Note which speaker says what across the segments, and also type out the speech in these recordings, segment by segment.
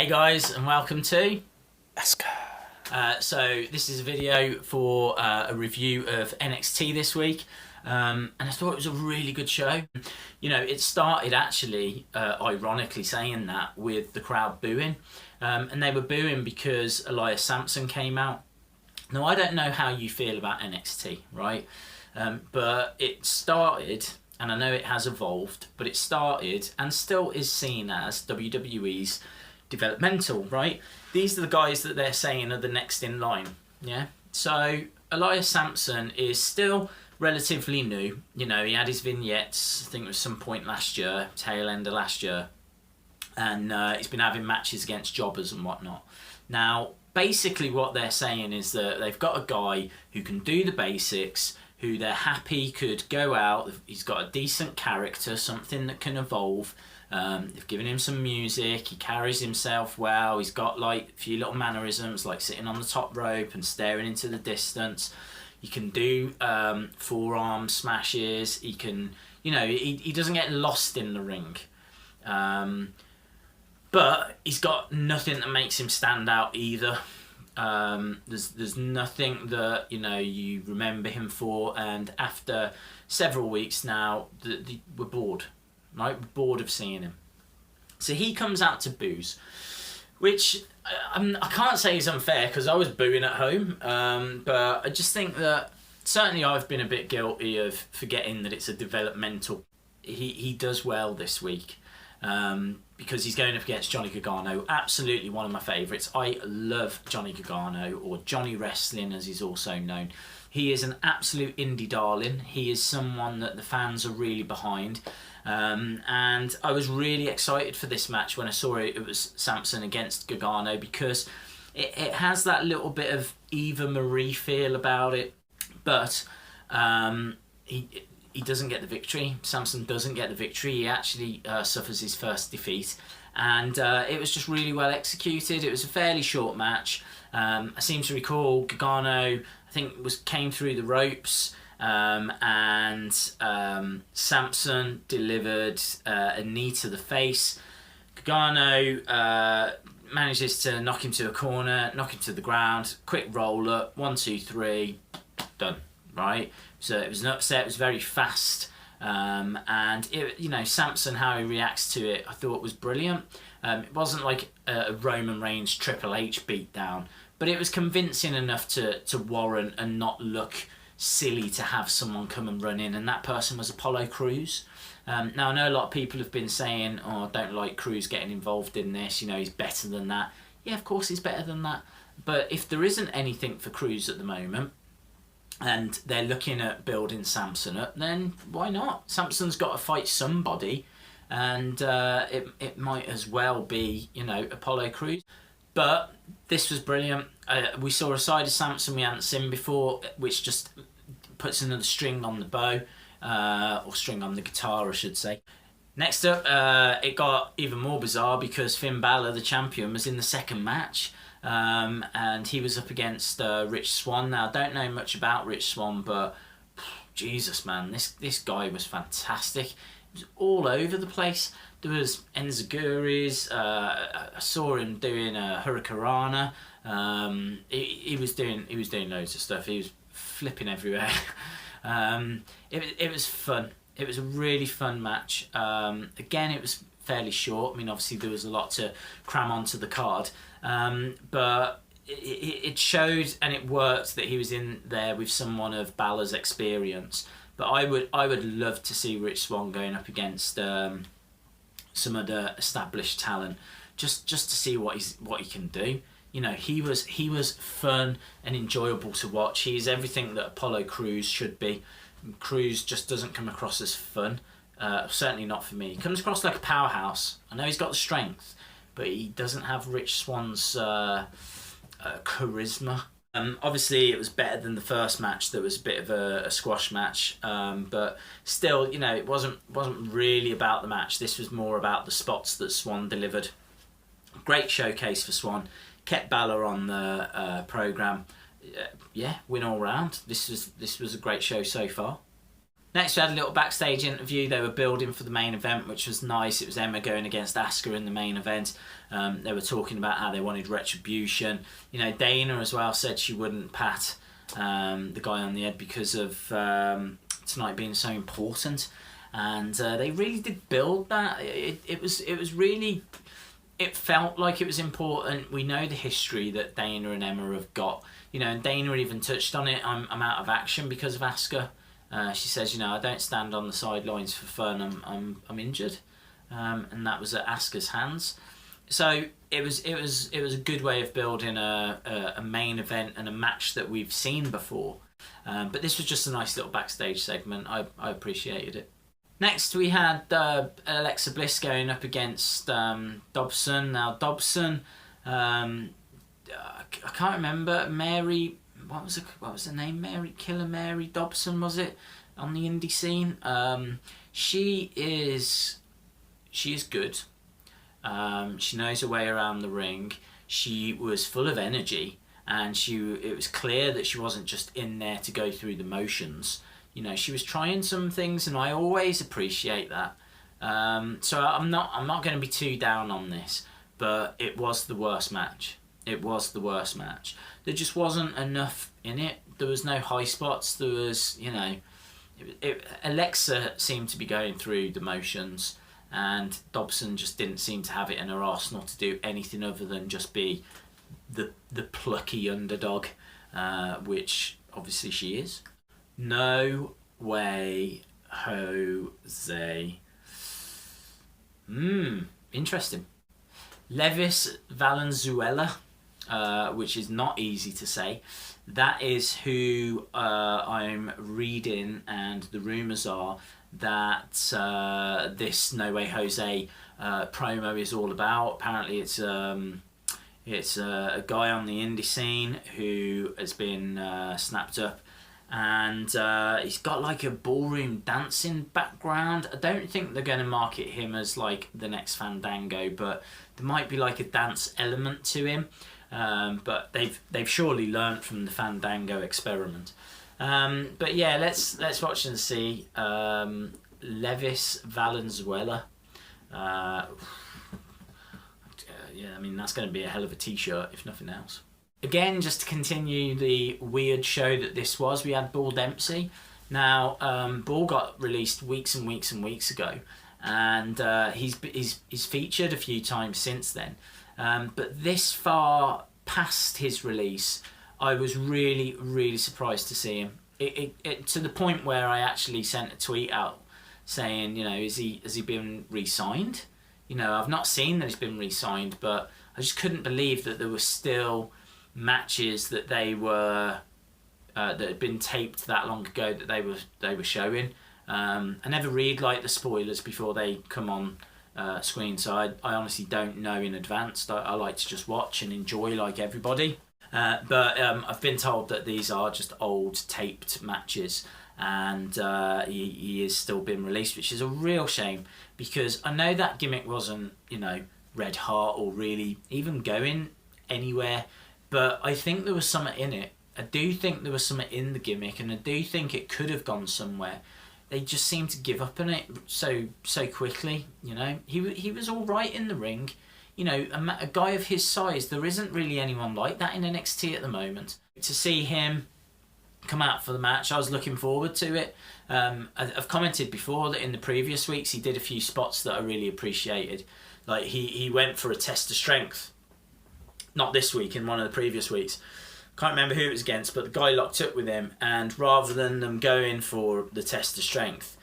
Speaker 1: Hey guys, and welcome to
Speaker 2: Asuka.
Speaker 1: So this is a video for a review of NXT this week, and I thought it was a really good show. You know, it started actually, ironically saying that, with the crowd booing, and they were booing because Elias Sampson came out. Now I don't know how you feel about NXT, right? But it started, and I know it has evolved, but it started and still is seen as WWE's developmental, right? These are the guys that they're saying are the next in line, yeah? So Elias Sampson is still relatively new. You know, he had his vignettes, I think it was some point last year, tail end of last year, and he's been having matches against jobbers and whatnot. Now, basically what they're saying is that they've got a guy who can do the basics, who they're happy could go out, he's got a decent character, something that can evolve. They've given him some music, he carries himself well, he's got like a few little mannerisms like sitting on the top rope and staring into the distance. He can do forearm smashes, he can, you know, he doesn't get lost in the ring. But he's got nothing that makes him stand out either. There's nothing that, you know, you remember him for, and after several weeks now, we're bored. Right, we're bored of seeing him. So he comes out to boos, which I can't say is unfair because I was booing at home, but I just think that certainly I've been a bit guilty of forgetting that it's a developmental. He does well this week because he's going up against Johnny Gargano, absolutely one of my favourites. I love Johnny Gargano, or Johnny Wrestling as he's also known. He is an absolute indie darling. He is someone that the fans are really behind. And I was really excited for this match when I saw it was Sampson against Gargano, because it has that little bit of Eva Marie feel about it, but he doesn't get the victory. Sampson doesn't get the victory. He actually suffers his first defeat, and it was just really well executed. It was a fairly short match. I seem to recall Gargano, I think, came through the ropes, and Sampson delivered a knee to the face. Gargano manages to knock him to a corner, knock him to the ground, quick roll up, 1, 2, 3, done, right? So it was an upset, it was very fast, and it, you know, Sampson, how he reacts to it, I thought was brilliant. It wasn't like a Roman Reigns Triple H beatdown, but it was convincing enough to warrant and not look silly to have someone come and run in, and that person was Apollo Crews. Now I know a lot of people have been saying, oh, I don't like Crews getting involved in this, you know, he's better than that. Yeah, of course he's better than that, but if there isn't anything for Crews at the moment and they're looking at building Sampson up, then why not? Sampson's got to fight somebody, and it might as well be, you know, Apollo Crews. But this was brilliant. We saw a side of Sampson we hadn't seen before, which just puts another string on the bow, or string on the guitar, I should say. Next up, it got even more bizarre because Finn Balor, the champion, was in the second match, and he was up against Rich Swann. Now, I don't know much about Rich Swann, but Jesus, man, this guy was fantastic. He was all over the place. There was enziguris, I saw him doing a hurricanrana. He was doing loads of stuff. He was flipping everywhere. It was fun. It was a really fun match. Again, it was fairly short. I mean, obviously there was a lot to cram onto the card, but it showed and it worked that he was in there with someone of Balor's experience. But I would love to see Rich Swann going up against some other established talent, just to see what he can do. You know, he was fun and enjoyable to watch. He's everything that Apollo Crews should be. Crews just doesn't come across as fun, certainly not for me. He comes across like a powerhouse. I know he's got the strength, but he doesn't have Rich Swann's charisma. Obviously, it was better than the first match. That was a bit of a squash match, but still, you know, it wasn't really about the match. This was more about the spots that Swann delivered. Great showcase for Swann. Kept Balor on the program. Yeah, win all round. This was a great show so far. Next, we had a little backstage interview. They were building for the main event, which was nice. It was Emma going against Asuka in the main event. They were talking about how they wanted retribution. You know, Dana as well said she wouldn't pat the guy on the head because of tonight being so important. And they really did build that. It was really... It felt like it was important. We know the history that Dana and Emma have got. You know, and Dana even touched on it. I'm out of action because of Asuka. She says, you know, I don't stand on the sidelines for fun. I'm injured, and that was at Asuka's hands. So it was a good way of building a main event and a match that we've seen before. But this was just a nice little backstage segment. I appreciated it. Next, we had Alexa Bliss going up against Dobson. Now, Dobson, I can't remember, Mary, what was her name? Killer Mary Dobson, was it, on the indie scene? She is good. She knows her way around the ring. She was full of energy, and it was clear that she wasn't just in there to go through the motions. You know, she was trying some things, and I always appreciate that. So I'm not going to be too down on this, but it was the worst match. It was the worst match. There just wasn't enough in it. There was no high spots. There was, you know, Alexa seemed to be going through the motions, and Dobson just didn't seem to have it in her arse not to do anything other than just be the plucky underdog, which obviously she is. No way, Jose. Interesting. Levis Valenzuela, which is not easy to say. That is who I'm reading, and the rumours are that this No Way Jose promo is all about. Apparently it's a guy on the indie scene who has been snapped up, and he's got like a ballroom dancing background. I don't think they're going to market him as like the next Fandango, but there might be like a dance element to him. But they've surely learnt from the Fandango experiment. But yeah, let's watch and see. Levis Valenzuela. Yeah, I mean, that's going to be a hell of a t-shirt if nothing else. Again, just to continue the weird show that this was, we had Bull Dempsey. Now, Bull got released weeks and weeks and weeks ago, and he's featured a few times since then. But this far past his release, I was really, really surprised to see him. It to the point where I actually sent a tweet out saying, you know, has he been re-signed? You know, I've not seen that he's been re-signed, but I just couldn't believe that there were still matches that they were that had been taped that long ago that they were showing. I never read like the spoilers before they come on screen, so I honestly don't know in advance. I like to just watch and enjoy like everybody. But I've been told that these are just old taped matches, and he is still being released, which is a real shame, because I know that gimmick wasn't, you know, red hot or really even going anywhere, but I think there was something in it. I do think there was something in the gimmick, and I do think it could have gone somewhere. They just seemed to give up on it so quickly. You know, he was all right in the ring. You know, a guy of his size, there isn't really anyone like that in NXT at the moment. To see him come out for the match, I was looking forward to it. I've commented before that in the previous weeks he did a few spots that I really appreciated. Like he went for a test of strength. Not this week, in one of the previous weeks. Can't remember who it was against, but the guy locked up with him, and rather than them going for the test of strength,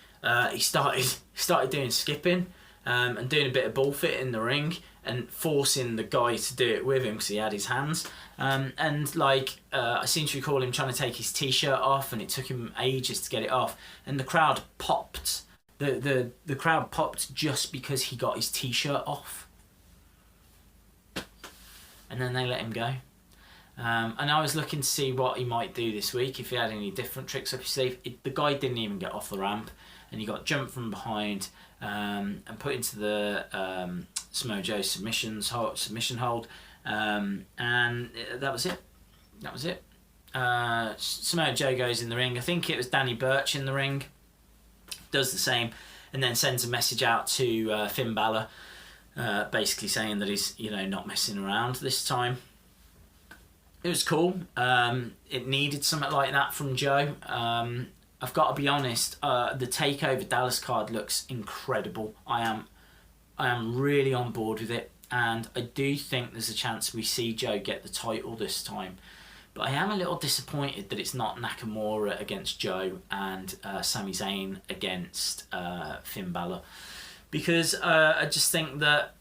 Speaker 1: he started doing skipping and doing a bit of bullfit in the ring and forcing the guy to do it with him because he had his hands. And like I seem to recall him trying to take his t-shirt off, and it took him ages to get it off, and the crowd popped. The crowd popped just because he got his t-shirt off. And then they let him go. And I was looking to see what he might do this week, if he had any different tricks up his sleeve. The guy didn't even get off the ramp, and he got jumped from behind and put into the Samoa Joe submission hold, and that was it. Samoa Joe goes in the ring. I think it was Danny Burch in the ring, does the same, and then sends a message out to Finn Balor, basically saying that he's, you know, not messing around this time. It was cool. It needed something like that from Joe. I've got to be honest, the TakeOver Dallas card looks incredible. I am really on board with it, and I do think there's a chance we see Joe get the title this time. But I am a little disappointed that it's not Nakamura against Joe and Sami Zayn against Finn Balor, because I just think that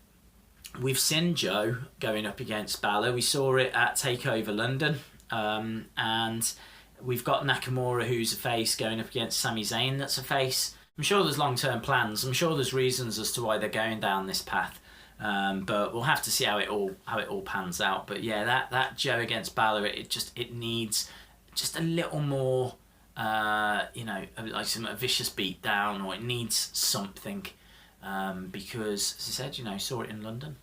Speaker 1: we've seen Joe going up against Balor. We saw it at TakeOver London, and we've got Nakamura, who's a face, going up against Sami Zayn, that's a face. I'm sure there's long-term plans. I'm sure there's reasons as to why they're going down this path. But we'll have to see how it all pans out. But yeah, that Joe against Balor, it needs just a little more, you know, like a vicious beat down, or it needs something, because as I said, you know, saw it in London.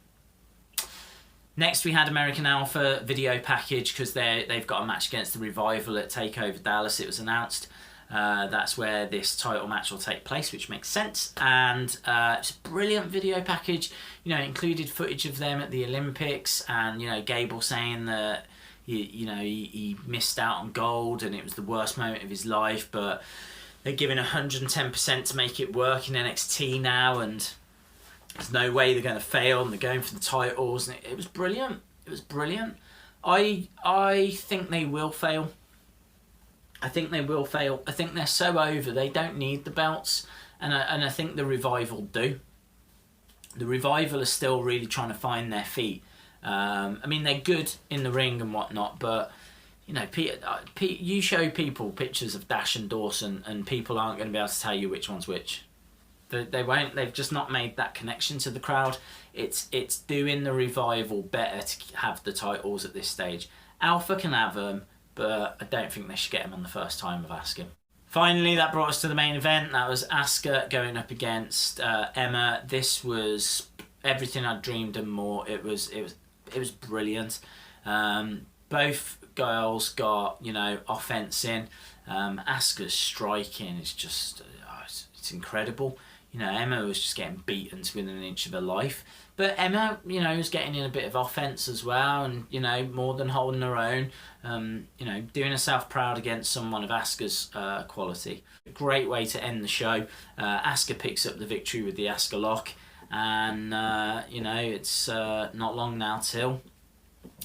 Speaker 1: Next we had American Alpha video package, because they've got a match against the Revival at TakeOver Dallas. It was announced. That's where this title match will take place, which makes sense. And it's a brilliant video package. You know, it included footage of them at the Olympics, and, you know, Gable saying that he missed out on gold and it was the worst moment of his life, but they're giving 110% to make it work in NXT now, and there's no way they're going to fail, and they're going for the titles. And it was brilliant. It was brilliant. I think they will fail. I think they will fail. I think they're so over, they don't need the belts, and I think the Revival do. The Revival are still really trying to find their feet. I mean, they're good in the ring and whatnot, but, you know, you show people pictures of Dash and Dawson, and people aren't going to be able to tell you which one's which. They won't. They've just not made that connection to the crowd. It's doing the Revival better to have the titles at this stage. Alpha can have them, but I don't think they should get him on the first time of asking. Finally, that brought us to the main event. That was Asuka going up against Emma. This was everything I'd dreamed and more. It was brilliant. Both girls got, you know, offense in. Asuka's striking is just it's incredible. You know, Emma was just getting beaten to within an inch of her life. But Emma, you know, was getting in a bit of offense as well, and, you know, more than holding her own. You know, doing herself proud against someone of Asuka's quality. A great way to end the show. Asuka picks up the victory with the Asuka lock, and you know, it's not long now till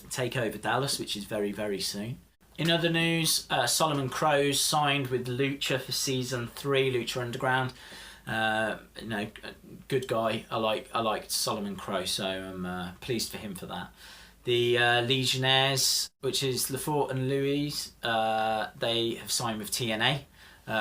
Speaker 1: TakeOver Dallas, which is very, very soon. In other news, Solomon Crows signed with Lucha for season 3, Lucha Underground. You know, good guy. I liked Solomon Crow, so I'm pleased for him for that. The Legionnaires, which is Lafort and Louise, they have signed with TNA,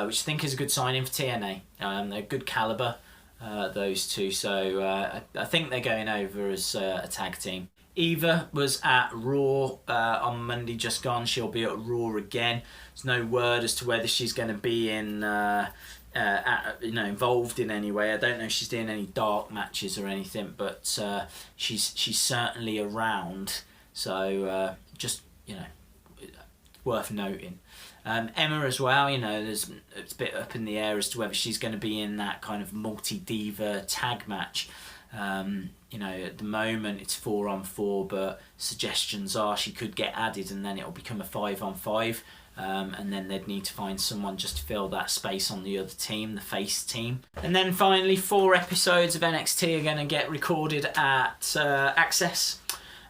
Speaker 1: which I think is a good signing for TNA. They're good caliber, those two, so I think they're going over as a tag team. Eva was at Raw on Monday just gone. She'll be at Raw again. There's no word as to whether she's going to be in, you know, involved in any way. I don't know if she's doing any dark matches or anything, but she's certainly around. So just, you know, worth noting. Emma as well. You know, it's a bit up in the air as to whether she's going to be in that kind of multi-diva tag match. You know, at the moment it's 4-on-4, but suggestions are she could get added and then it'll become a 5-on-5, and then they'd need to find someone just to fill that space on the other team, the face team. And then finally, 4 episodes of NXT are going to get recorded at Access.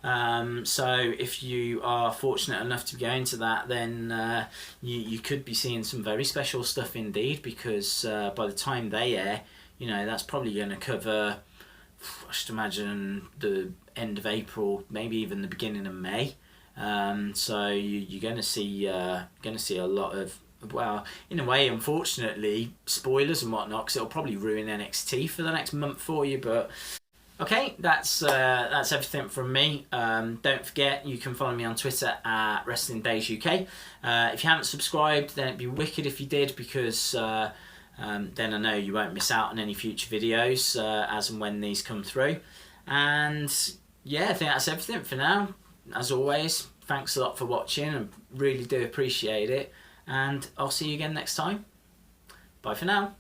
Speaker 1: So if you are fortunate enough to be going to that, then you could be seeing some very special stuff indeed, because by the time they air, you know, that's probably going to cover, I should imagine, the end of April, maybe even the beginning of May. So you're going to see a lot of, well, in a way, unfortunately, spoilers and whatnot, because it'll probably ruin NXT for the next month for you. But okay, that's everything from me. Don't forget, you can follow me on Twitter at Wrestling Days UK. If you haven't subscribed, then it'd be wicked if you did, because then I know you won't miss out on any future videos as and when these come through. And yeah, I think that's everything for now. As always, thanks a lot for watching, and really do appreciate it. And I'll see you again next time. Bye for now.